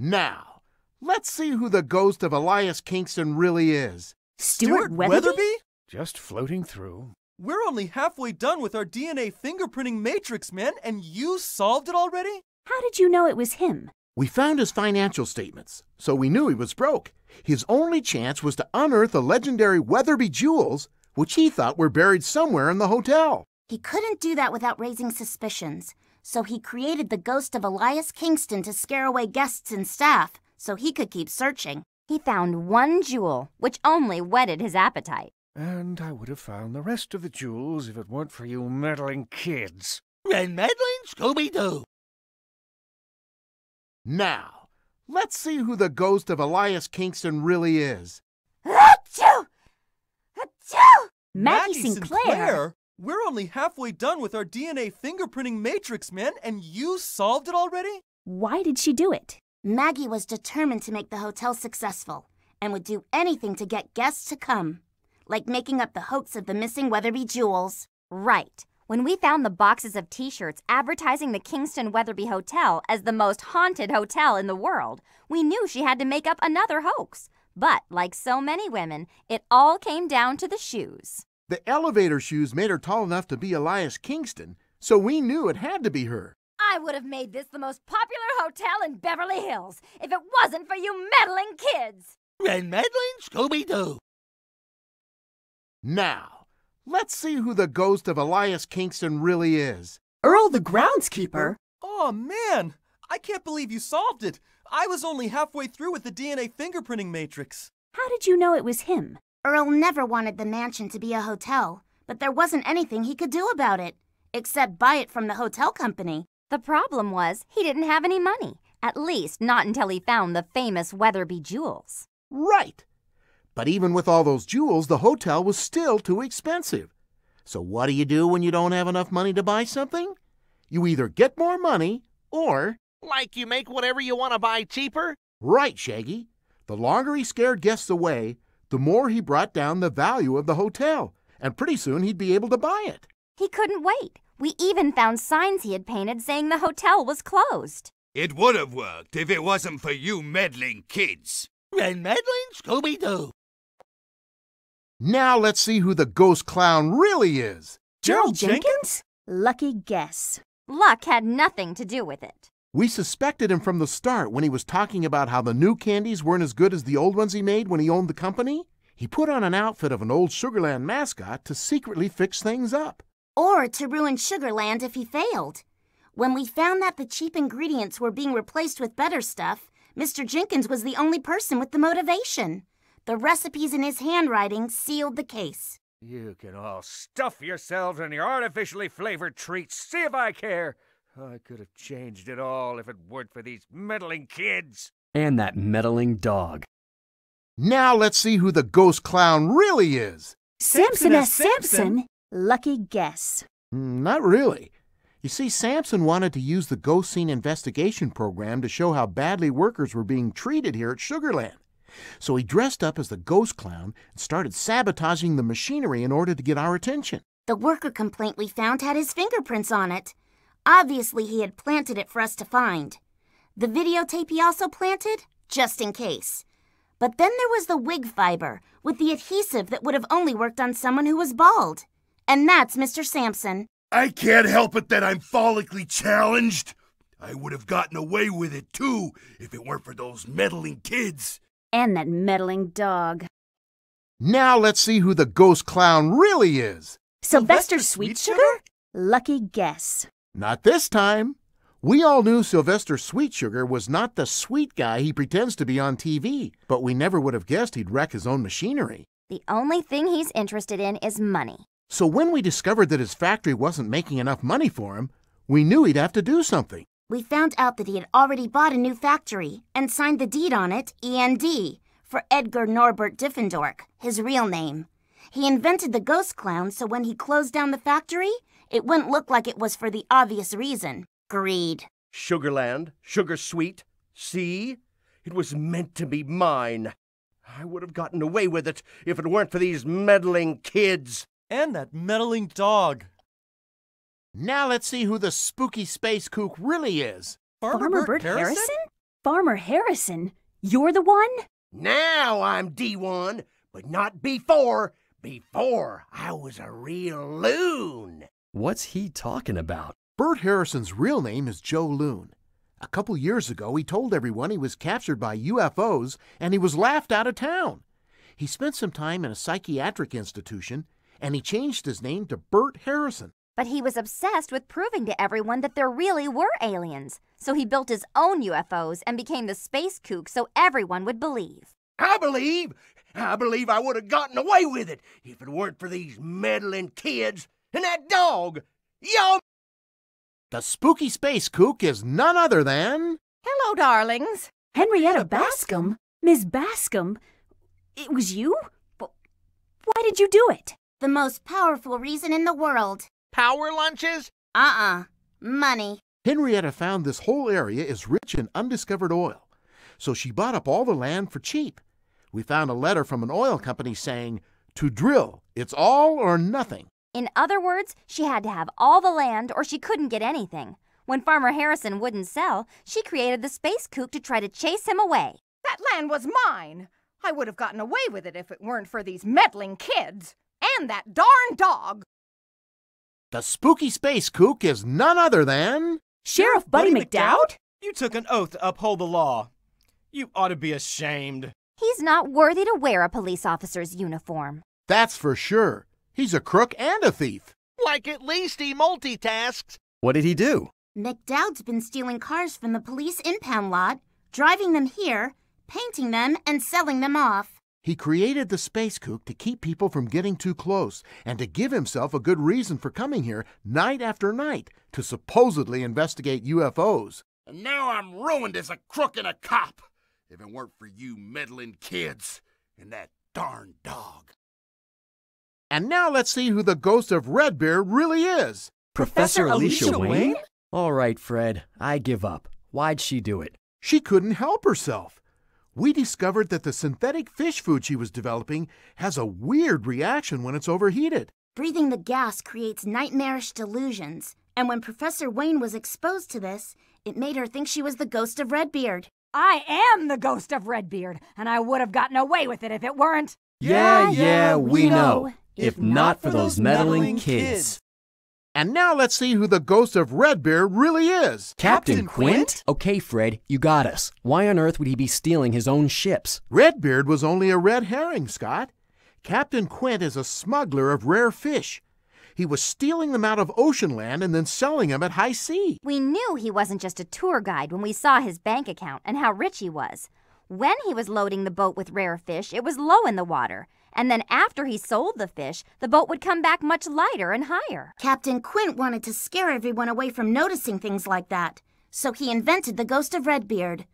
Now, let's see who the ghost of Elias Kingston really is. Stuart Weatherby? Just floating through. We're only halfway done with our DNA fingerprinting matrix, man, and you solved it already? How did you know it was him? We found his financial statements, so we knew he was broke. His only chance was to unearth the legendary Weatherby jewels, which he thought were buried somewhere in the hotel. He couldn't do that without raising suspicions, so he created the ghost of Elias Kingston to scare away guests and staff, so he could keep searching. He found one jewel, which only whetted his appetite. And I would have found the rest of the jewels if it weren't for you meddling kids. And meddling Scooby-Doo. Now, let's see who the ghost of Elias Kingston really is. Achoo! Achoo! Maggie Sinclair? We're only halfway done with our DNA fingerprinting matrix, man, and you solved it already? Why did she do it? Maggie was determined to make the hotel successful and would do anything to get guests to come, like making up the hoax of the missing Weatherby jewels. Right. When we found the boxes of T-shirts advertising the Kingston Weatherby Hotel as the most haunted hotel in the world, we knew she had to make up another hoax. But, like so many women, it all came down to the shoes. The elevator shoes made her tall enough to be Elias Kingston, so we knew it had to be her. I would have made this the most popular hotel in Beverly Hills if it wasn't for you meddling kids. And meddling Scooby-Doo. Now, let's see who the ghost of Elias Kingston really is. Earl the groundskeeper? Oh, man! I can't believe you solved it! I was only halfway through with the DNA fingerprinting matrix. How did you know it was him? Earl never wanted the mansion to be a hotel, but there wasn't anything he could do about it, except buy it from the hotel company. The problem was he didn't have any money, at least not until he found the famous Weatherby jewels. Right. But even with all those jewels, the hotel was still too expensive. So what do you do when you don't have enough money to buy something? You either get more money or... Like you make whatever you want to buy cheaper? Right, Shaggy. The longer he scared guests away, the more he brought down the value of the hotel, and pretty soon he'd be able to buy it. He couldn't wait. We even found signs he had painted saying the hotel was closed. It would have worked if it wasn't for you meddling kids. And meddling Scooby-Doo. Now let's see who the ghost clown really is. Gerald Jenkins? Lucky guess. Luck had nothing to do with it. We suspected him from the start when he was talking about how the new candies weren't as good as the old ones he made when he owned the company. He put on an outfit of an old Sugarland mascot to secretly fix things up. Or to ruin Sugarland if he failed. When we found that the cheap ingredients were being replaced with better stuff, Mr. Jenkins was the only person with the motivation. The recipes in his handwriting sealed the case. You can all stuff yourselves in your artificially flavored treats. See if I care. I could have changed it all if it weren't for these meddling kids. And that meddling dog. Now let's see who the ghost clown really is. Samson S. Sampson? Lucky guess. Not really. You see, Sampson wanted to use the ghost scene investigation program to show how badly workers were being treated here at Sugarland. So he dressed up as the ghost clown and started sabotaging the machinery in order to get our attention. The worker complaint we found had his fingerprints on it. Obviously, he had planted it for us to find. The videotape he also planted, just in case. But then there was the wig fiber, with the adhesive that would have only worked on someone who was bald. And that's Mr. Sampson. I can't help it that I'm follically challenged. I would have gotten away with it, too, if it weren't for those meddling kids. And that meddling dog. Now let's see who the ghost clown really is. Sylvester Sweet Sugar? Lucky guess. Not this time. We all knew Sylvester Sweet Sugar was not the sweet guy he pretends to be on TV, but we never would have guessed he'd wreck his own machinery. The only thing he's interested in is money. So when we discovered that his factory wasn't making enough money for him, we knew he'd have to do something. We found out that he had already bought a new factory and signed the deed on it, END, for Edgar Norbert Diffendork, his real name. He invented the ghost clown so when he closed down the factory, it wouldn't look like it was for the obvious reason, greed. Sugarland, Sugar Sweet, see? It was meant to be mine. I would have gotten away with it if it weren't for these meddling kids. And that meddling dog. Now let's see who the spooky space kook really is. Farmer Bert Harrison? Farmer Harrison, you're the one? Now I'm D1, but not before. Before I was a real loon. What's he talking about? Bert Harrison's real name is Joe Loon. A couple years ago, he told everyone he was captured by UFOs and he was laughed out of town. He spent some time in a psychiatric institution and he changed his name to Bert Harrison. But he was obsessed with proving to everyone that there really were aliens. So he built his own UFOs and became the space kook so everyone would believe. I believe I would have gotten away with it if it weren't for these meddling kids and that dog. Yo! The spooky space kook is none other than... Hello, darlings. Henrietta Bascom? Ms. Bascom? It was you? Why did you do it? The most powerful reason in the world. Power lunches? Money. Henrietta found this whole area is rich in undiscovered oil, so she bought up all the land for cheap. We found a letter from an oil company saying, "To drill, it's all or nothing." In other words, she had to have all the land or she couldn't get anything. When Farmer Harrison wouldn't sell, she created the space kook to try to chase him away. That land was mine. I would have gotten away with it if it weren't for these meddling kids. And that darn dog. The spooky space kook is none other than... Sheriff Buddy McDowd? You took an oath to uphold the law. You ought to be ashamed. He's not worthy to wear a police officer's uniform. That's for sure. He's a crook and a thief. Like at least he multitasks. What did he do? McDowd's been stealing cars from the police impound lot, driving them here, painting them, and selling them off. He created the space kook to keep people from getting too close and to give himself a good reason for coming here night after night to supposedly investigate UFOs. And now I'm ruined as a crook and a cop, if it weren't for you meddling kids and that darn dog. And now let's see who the ghost of Redbeard really is. Professor Alicia Wayne? All right, Fred, I give up. Why'd she do it? She couldn't help herself. We discovered that the synthetic fish food she was developing has a weird reaction when it's overheated. Breathing the gas creates nightmarish delusions, and when Professor Wayne was exposed to this, it made her think she was the ghost of Redbeard. I am the ghost of Redbeard, and I would have gotten away with it if it weren't. Yeah, we know. If not for those meddling kids. And now let's see who the ghost of Redbeard really is. Captain Quint? Okay, Fred, you got us. Why on earth would he be stealing his own ships? Redbeard was only a red herring, Scott. Captain Quint is a smuggler of rare fish. He was stealing them out of ocean land and then selling them at high sea. We knew he wasn't just a tour guide when we saw his bank account and how rich he was. When he was loading the boat with rare fish, it was low in the water. And then after he sold the fish, the boat would come back much lighter and higher. Captain Quint wanted to scare everyone away from noticing things like that, so he invented the ghost of Redbeard.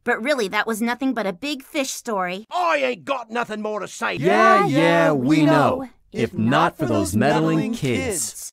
But really, that was nothing but a big fish story. I ain't got nothing more to say. Yeah, we know. If not for those meddling kids.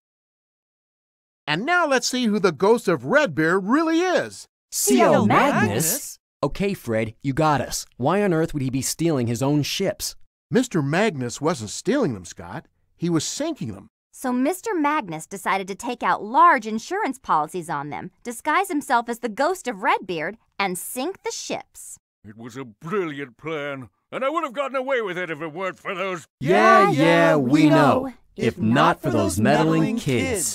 And now let's see who the ghost of Redbeard really is. C.L. Magnus? Okay, Fred, you got us. Why on earth would he be stealing his own ships? Mr. Magnus wasn't stealing them, Scott. He was sinking them. So Mr. Magnus decided to take out large insurance policies on them, disguise himself as the ghost of Redbeard, and sink the ships. It was a brilliant plan, and I would have gotten away with it if it weren't for those... Yeah, we know. If not for those meddling kids.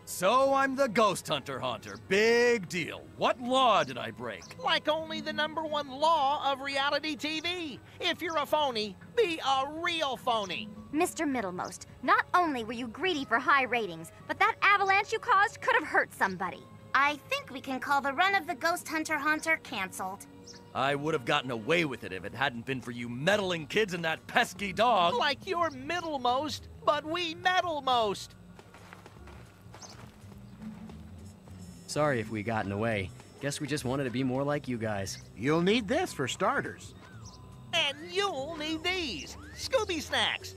So I'm the ghost hunter. Big deal. What law did I break? Like only the #1 law of reality TV. If you're a phony, be a real phony. Mr. Middlemost, not only were you greedy for high ratings, but that avalanche you caused could have hurt somebody. I think we can call the run of the Ghost Hunter canceled. I would have gotten away with it if it hadn't been for you meddling kids and that pesky dog. Like you're middlemost, but we meddle most. Sorry if we got in the way. Guess we just wanted to be more like you guys. You'll need this for starters. And you'll need these. Scooby snacks.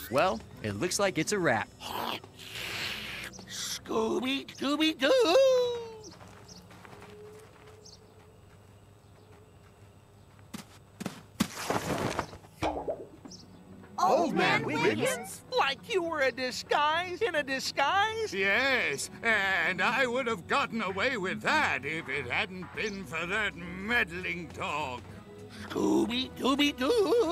Well, it looks like it's a wrap. Scooby-Doo! Old Man Wiggins? Like you were a disguise in a disguise? Yes, and I would have gotten away with that if it hadn't been for that meddling dog. Scooby-Dooby-Doo!